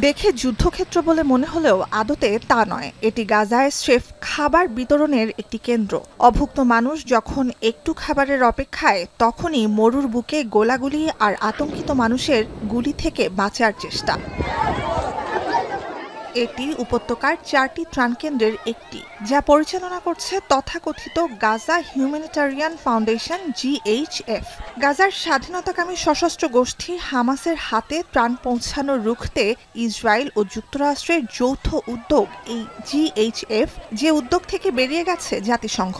দেখে যুদ্ধক্ষেত্র বলে মনে হলেও আদতে তা নয়। এটি গাজায় স্রেফ খাবার বিতরণের একটি কেন্দ্র। অভুক্ত মানুষ যখন একটু খাবারের অপেক্ষায়, তখনই মরুর বুকে গোলাগুলি আর আতঙ্কিত মানুষের গুলি থেকে বাঁচার চেষ্টা। এটি উপত্যকার 4টি ত্রাণ কেন্দ্রের একটি, যা পরিচালনা করছে তথাকথিত গাজা হিউম্যানিটারিয়ান ফাউন্ডেশন GHF। গাজার স্বাধীনতাকামী সশস্ত্র গোষ্ঠী হামাসের হাতে ত্রাণ পৌঁছানো রুখতে ইসরায়েল ও যুক্তরাষ্ট্রের যৌথ উদ্যোগ এই GHF, যে উদ্যোগ থেকে বেরিয়ে গেছে জাতিসংঘ।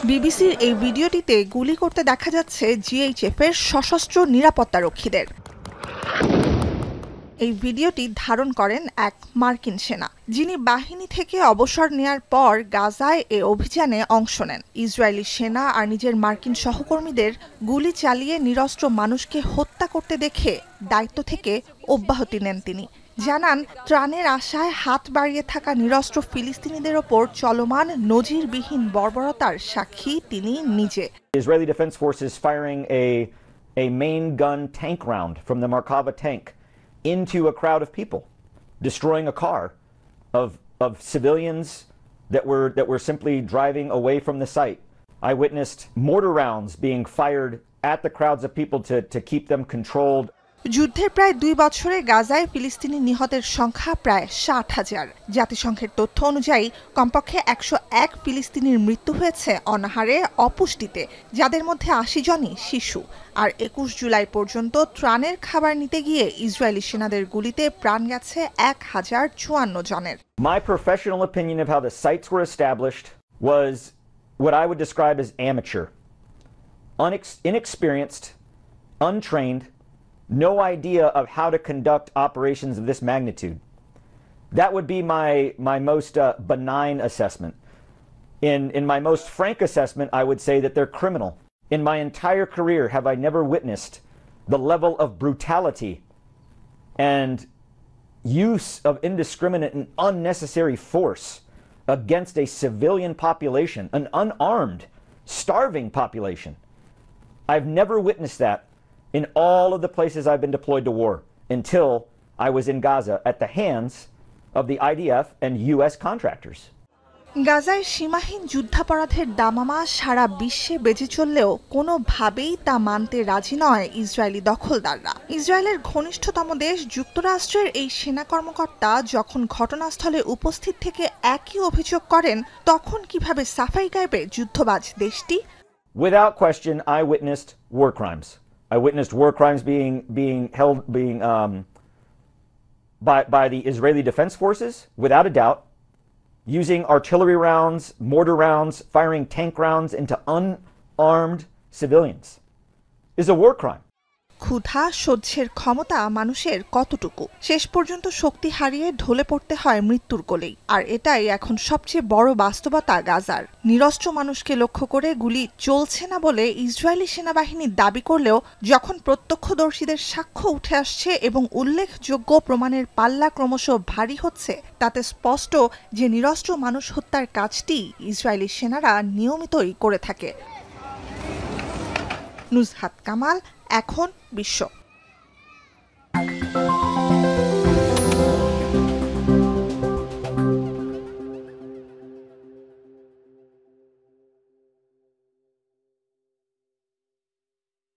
বিবিসির এই ভিডিওটিতে গুলি করতে দেখা যাচ্ছে GHF এর সশস্ত্র নিরাপত্তারক্ষীদের। এই ভিডিওটি ধারণ করেন এক মার্কিন সেনা, যিনি বাহিনী থেকে অবসর নেয়ার পর গাজায় এ অভিযানে অংশ নেন। ইসরায়েলি সেনা আর নিজের মার্কিন সহকর্মীদের গুলি চালিয়ে নিরস্ত্র মানুষকে হত্যা করতে দেখে দায়িত্ব থেকে অব্যাহতি নেন তিনি। জানান, ত্রাণের আশায় হাত বাড়িয়ে থাকা নিরস্ত্র ফিলিস্তিনিদের ওপর চলমান নজিরবিহীন বর্বরতার সাক্ষী তিনি নিজে। Israeli Defense Forces firing a main gun tank round from the Merkava tank into a crowd of people, destroying a car of civilians that were simply driving away from the site. I witnessed mortar rounds being fired at the crowds of people to keep them controlled. যুদ্ধের প্রায় 2 বছরে গাজায় ফিলিস্তিনি নিহতের সংখ্যা প্রায় 60,000। জাতিসংঘের তথ্য অনুযায়ী কমপক্ষে 101 ফিলিস্তিনির মৃত্যু হয়েছে অনাহারে, অপুষ্টিতে, যাদের মধ্যে 80 জনই শিশু। আর 21 জুলাই পর্যন্ত ত্রাণের খাবার নিতে গিয়ে ইসরায়েলি সেনাদের গুলিতে প্রাণ গেছে 1054 জনের। My professional opinion of how the sites were established was what I would describe as amateur, inexperienced, untrained, no idea of how to conduct operations of this magnitude. That would be my most benign assessment. In my most frank assessment, I would say that they're criminal. In my entire career have I never witnessed the level of brutality and use of indiscriminate and unnecessary force against a civilian population, an unarmed, starving population. I've never witnessed that in all of the places I've been deployed to war until I was in Gaza at the hands of the IDF and US contractors. গাজায় সীমাহীন যুদ্ধাপরাধের দামামা সারা বিশ্বে বেজে চললেও কোনোভাবেই তা মানতে রাজি নয় ইসরায়েলি দখলদাররা। ইসরায়েলের ঘনিষ্ঠতম দেশ যুক্তরাষ্ট্রের এই সেনা কর্মকর্তা যখন ঘটনাস্থলে উপস্থিত থেকে একই অভিযোগ করেন, তখন কিভাবে সাফাই গাইবে যুদ্ধবাজ দেশটি? Without question, I witnessed war crimes. I witnessed war crimes being held by the Israeli Defense Forces, without a doubt, using artillery rounds, mortar rounds, firing tank rounds into unarmed civilians is a war crime. ক্ষুধা সহ্যের ক্ষমতা মানুষের কতটুকু? শেষ পর্যন্ত শক্তি হারিয়ে ঢলে পড়তে হয় মৃত্যুর কোলেই। আর এটাই এখন সবচেয়ে বড় বাস্তবতা গাজার। নিরস্ত্র মানুষকে লক্ষ্য করে গুলি চলছে না বলে ইসরায়েলি সেনাবাহিনী দাবি করলেও যখন প্রত্যক্ষদর্শীদের সাক্ষ্য উঠে আসছে এবং উল্লেখযোগ্য প্রমাণের পাল্লা ক্রমশ ভারী হচ্ছে, তাতে স্পষ্ট যে নিরস্ত্র মানুষ হত্যার কাজটি ইসরায়েলি সেনারা নিয়মিতই করে থাকে। নুজহাত কামাল, এখন বিশ্ব।